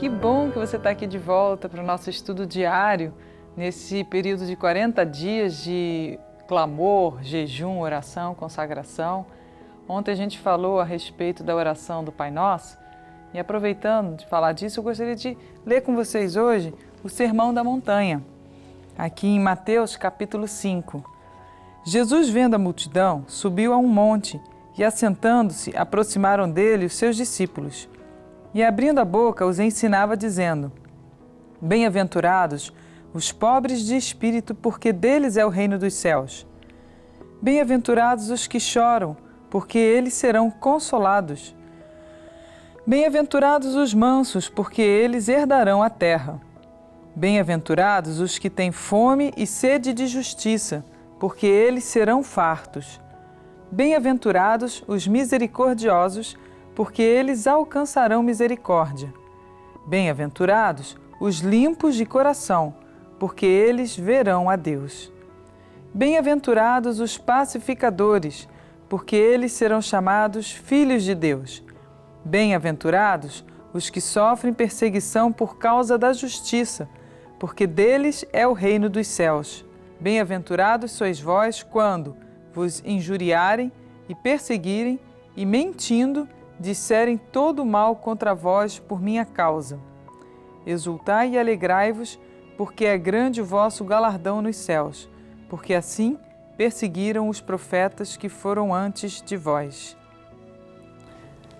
Que bom que você está aqui de volta para o nosso estudo diário, nesse período de 40 dias de clamor, jejum, oração, consagração. Ontem a gente falou a respeito da oração do Pai Nosso e, aproveitando de falar disso, eu gostaria de ler com vocês hoje o Sermão da Montanha, aqui em Mateus capítulo 5. Jesus, vendo a multidão, subiu a um monte e, assentando-se, aproximaram dele os seus discípulos. E, abrindo a boca, os ensinava, dizendo: Bem-aventurados os pobres de espírito, porque deles é o reino dos céus. Bem-aventurados os que choram, porque eles serão consolados. Bem-aventurados os mansos, porque eles herdarão a terra. Bem-aventurados os que têm fome e sede de justiça, porque eles serão fartos. Bem-aventurados os misericordiosos, porque eles alcançarão misericórdia. Bem-aventurados os limpos de coração, porque eles verão a Deus. Bem-aventurados os pacificadores, porque eles serão chamados filhos de Deus. Bem-aventurados os que sofrem perseguição por causa da justiça, porque deles é o reino dos céus. Bem-aventurados sois vós quando vos injuriarem e perseguirem e, mentindo, disserem todo o mal contra vós por minha causa. Exultai e alegrai-vos, porque é grande o vosso galardão nos céus, porque assim perseguiram os profetas que foram antes de vós.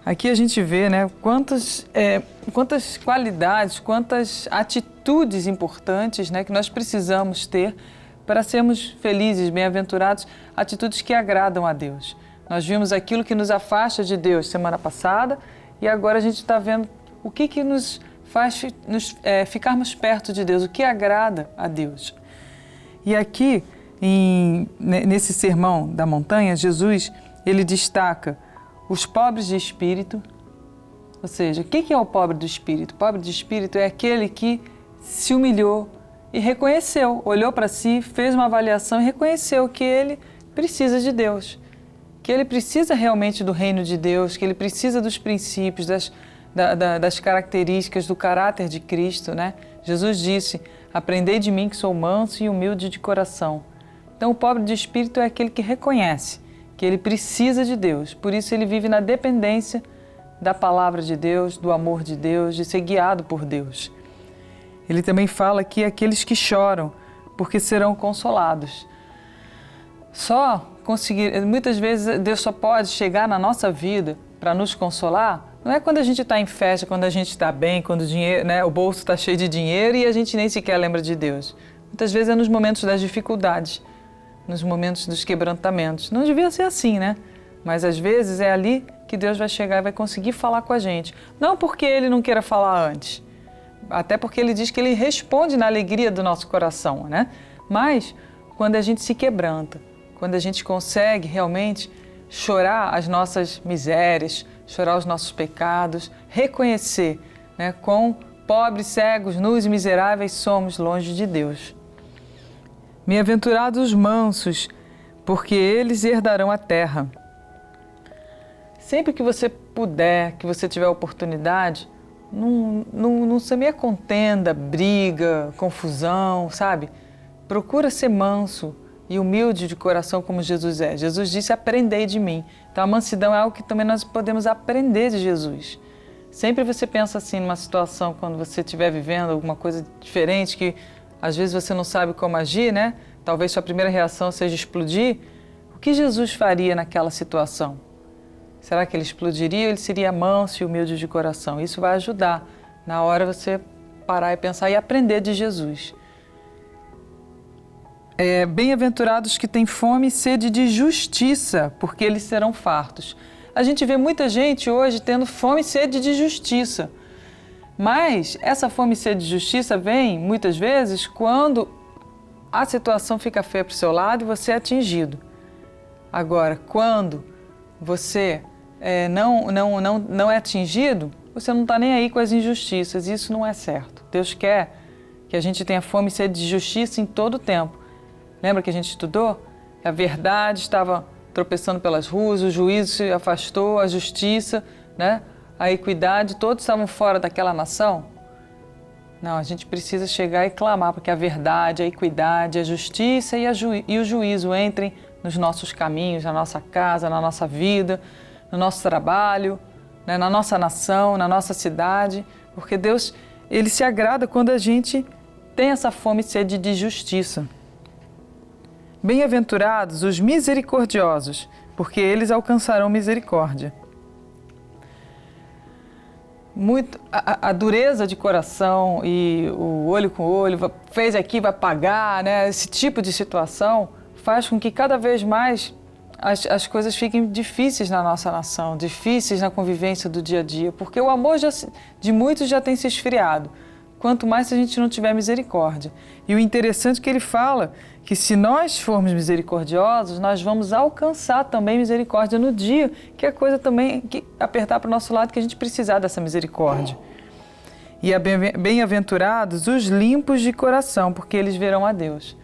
Aqui a gente vê, quantas qualidades, quantas atitudes importantes, que nós precisamos ter para sermos felizes, bem-aventurados, atitudes que agradam a Deus. Nós vimos aquilo que nos afasta de Deus semana passada e agora a gente está vendo o que nos faz ficarmos perto de Deus, o que agrada a Deus. E aqui, nesse Sermão da Montanha, Jesus ele destaca os pobres de espírito. Ou seja, o que é o pobre do espírito? O pobre de espírito é aquele que se humilhou e reconheceu, olhou para si, fez uma avaliação e reconheceu que ele precisa de Deus, que ele precisa realmente do reino de Deus, que ele precisa dos princípios, das características do caráter de Cristo, Jesus disse: aprendei de mim que sou manso e humilde de coração. Então o pobre de espírito é aquele que reconhece que ele precisa de Deus, por isso ele vive na dependência da palavra de Deus, do amor de Deus, de ser guiado por Deus. Ele também fala que aqueles que choram, porque serão consolados. Muitas vezes Deus só pode chegar na nossa vida para nos consolar, não é quando a gente está em festa, quando a gente está bem, quando o dinheiro, o bolso está cheio de dinheiro e a gente nem sequer lembra de Deus. Muitas vezes é nos momentos das dificuldades, nos momentos dos quebrantamentos. Não devia ser assim, Mas às vezes é ali que Deus vai chegar e vai conseguir falar com a gente. Não porque Ele não queira falar antes, até porque Ele diz que Ele responde na alegria do nosso coração, Mas quando a gente se quebranta, quando a gente consegue realmente chorar as nossas misérias, chorar os nossos pecados, reconhecer quão pobres, cegos, nus e miseráveis somos longe de Deus. Bem-aventurados os mansos, porque eles herdarão a terra. Sempre que você puder, que você tiver oportunidade, não semeia contenda, briga, confusão, sabe? Procura ser manso e humilde de coração como Jesus é. Jesus disse: aprendei de mim. Então a mansidão é algo que também nós podemos aprender de Jesus. Sempre você pensa assim numa situação, quando você estiver vivendo alguma coisa diferente, que às vezes você não sabe como agir, Talvez sua primeira reação seja explodir. O que Jesus faria naquela situação? Será que ele explodiria ou ele seria manso e humilde de coração? Isso vai ajudar na hora você parar e pensar e aprender de Jesus. Bem-aventurados que têm fome e sede de justiça, porque eles serão fartos. A gente vê muita gente hoje tendo fome e sede de justiça. Mas essa fome e sede de justiça vem, muitas vezes, quando a situação fica feia para o seu lado e você é atingido. Agora, quando você não é atingido, você não está nem aí com as injustiças. Isso não é certo. Deus quer que a gente tenha fome e sede de justiça em todo o tempo. Lembra que a gente estudou? A verdade estava tropeçando pelas ruas, o juízo se afastou, a justiça, a equidade, todos estavam fora daquela nação. Não, a gente precisa chegar e clamar para que a verdade, a equidade, a justiça e o juízo entrem nos nossos caminhos, na nossa casa, na nossa vida, no nosso trabalho, né, na nossa nação, na nossa cidade, porque Deus, Ele se agrada quando a gente tem essa fome e sede de justiça. Bem-aventurados os misericordiosos, porque eles alcançarão misericórdia. A dureza de coração e o olho com olho, fez aqui, vai pagar, né? Esse tipo de situação faz com que cada vez mais as coisas fiquem difíceis na nossa nação, difíceis na convivência do dia a dia, porque o amor de muitos já tem se esfriado, quanto mais se a gente não tiver misericórdia. E o interessante é que ele fala que se nós formos misericordiosos, nós vamos alcançar também misericórdia no dia que a coisa também que apertar para o nosso lado, que a gente precisar dessa misericórdia. E bem-aventurados os limpos de coração, porque eles verão a Deus.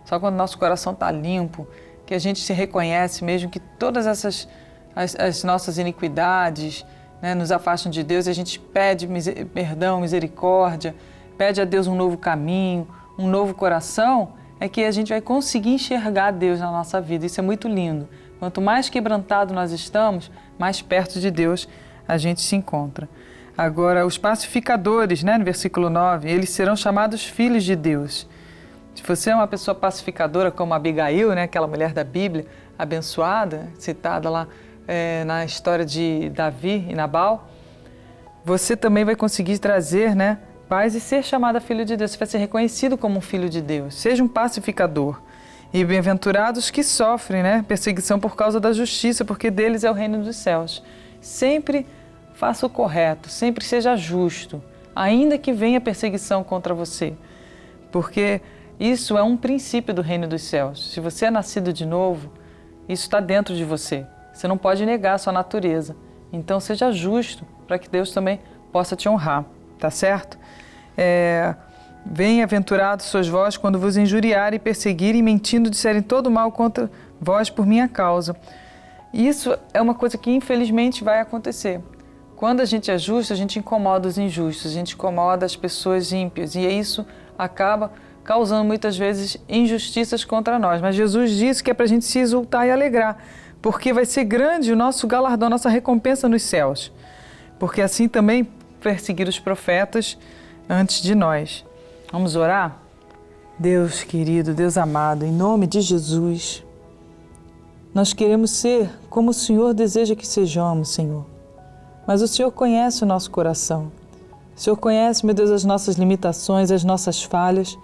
Só quando nosso coração está limpo, que a gente se reconhece mesmo que todas as nossas iniquidades, né, nos afastam de Deus, e a gente pede perdão, misericórdia, pede a Deus um novo caminho, um novo coração, é que a gente vai conseguir enxergar Deus na nossa vida. Isso é muito lindo. Quanto mais quebrantado nós estamos, mais perto de Deus a gente se encontra. Agora, os pacificadores, né, no versículo 9, eles serão chamados filhos de Deus. Se você é uma pessoa pacificadora como Abigail, né, aquela mulher da Bíblia, abençoada, citada lá na história de Davi e Nabal, você também vai conseguir trazer, né, paz e ser chamado filho de Deus. Você vai ser reconhecido como um filho de Deus. Seja um pacificador. E bem-aventurados que sofrem, né, perseguição por causa da justiça, porque deles é o reino dos céus. Sempre faça o correto, sempre seja justo, ainda que venha perseguição contra você. Porque isso é um princípio do reino dos céus. Se você é nascido de novo, isso está dentro de você. Você não pode negar a sua natureza. Então seja justo para que Deus também possa te honrar, tá certo? Bem-aventurados sois vós quando vos injuriarem, perseguirem, mentindo, disserem todo mal contra vós por minha causa. Isso é uma coisa que infelizmente vai acontecer. Quando a gente é justo, a gente incomoda os injustos, a gente incomoda as pessoas ímpias, e isso acaba causando muitas vezes injustiças contra nós. Mas Jesus disse que é para a gente se exultar e alegrar, porque vai ser grande o nosso galardão, a nossa recompensa nos céus. Porque assim também perseguiram os profetas antes de nós. Vamos orar? Deus querido, Deus amado, em nome de Jesus, nós queremos ser como o Senhor deseja que sejamos, Senhor. Mas o Senhor conhece o nosso coração. O Senhor conhece, meu Deus, as nossas limitações, as nossas falhas.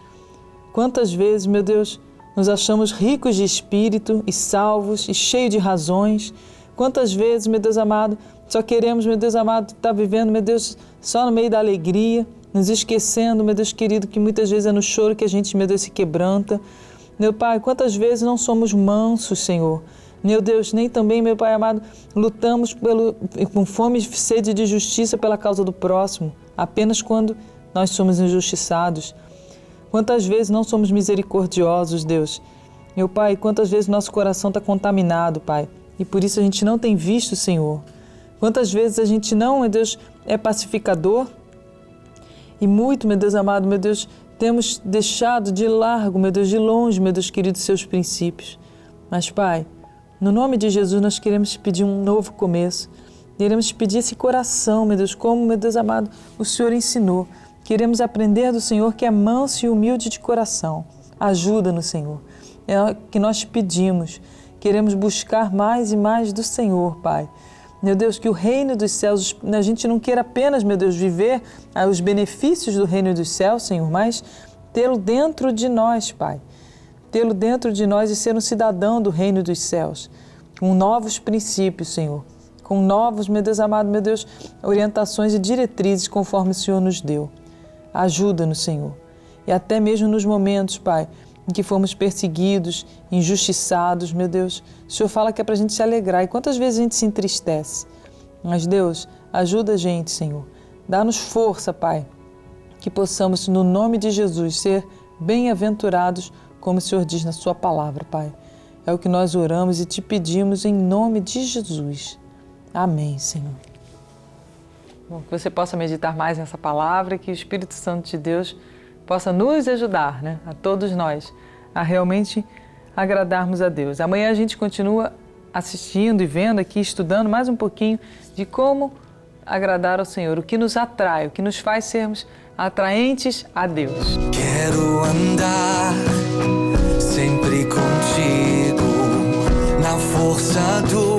Quantas vezes, meu Deus, nos achamos ricos de espírito e salvos e cheios de razões. Quantas vezes, meu Deus amado, só queremos, meu Deus amado, estar vivendo, meu Deus, só no meio da alegria, nos esquecendo, meu Deus querido, que muitas vezes é no choro que a gente, meu Deus, se quebranta. Meu Pai, quantas vezes não somos mansos, Senhor? Meu Deus, nem também, meu Pai amado, lutamos com fome e sede de justiça pela causa do próximo, apenas quando nós somos injustiçados. Quantas vezes não somos misericordiosos, Deus? Meu Pai, quantas vezes nosso coração está contaminado, Pai, e por isso a gente não tem visto, Senhor. Quantas vezes a gente não, meu Deus, é pacificador e muito, meu Deus amado, meu Deus, temos deixado de largo, meu Deus, de longe, meu Deus querido, seus princípios. Mas, Pai, no nome de Jesus, nós queremos te pedir um novo começo. Queremos te pedir esse coração, meu Deus, como, meu Deus amado, o Senhor ensinou. Queremos aprender do Senhor que é manso e humilde de coração. Ajuda-nos, Senhor. É o que nós te pedimos. Queremos buscar mais e mais do Senhor, Pai. Meu Deus, que o reino dos céus, a gente não queira apenas, meu Deus, viver os benefícios do reino dos céus, Senhor, mas tê-lo dentro de nós, Pai. Tê-lo dentro de nós e ser um cidadão do reino dos céus, com novos princípios, Senhor, com novos, meu Deus amado, meu Deus, orientações e diretrizes conforme o Senhor nos deu. Ajuda-nos, Senhor. E até mesmo nos momentos, Pai, em que fomos perseguidos, injustiçados, meu Deus, o Senhor fala que é para a gente se alegrar. E quantas vezes a gente se entristece? Mas, Deus, ajuda a gente, Senhor. Dá-nos força, Pai, que possamos, no nome de Jesus, ser bem-aventurados, como o Senhor diz na sua palavra, Pai. É o que nós oramos e te pedimos em nome de Jesus. Amém, Senhor. Que você possa meditar mais nessa palavra, que o Espírito Santo de Deus possa nos ajudar, né, a todos nós, a realmente agradarmos a Deus. Amanhã a gente continua assistindo e vendo aqui, estudando mais um pouquinho de como agradar ao Senhor, o que nos atrai, o que nos faz sermos atraentes a Deus. Quero andar sempre contigo, na força do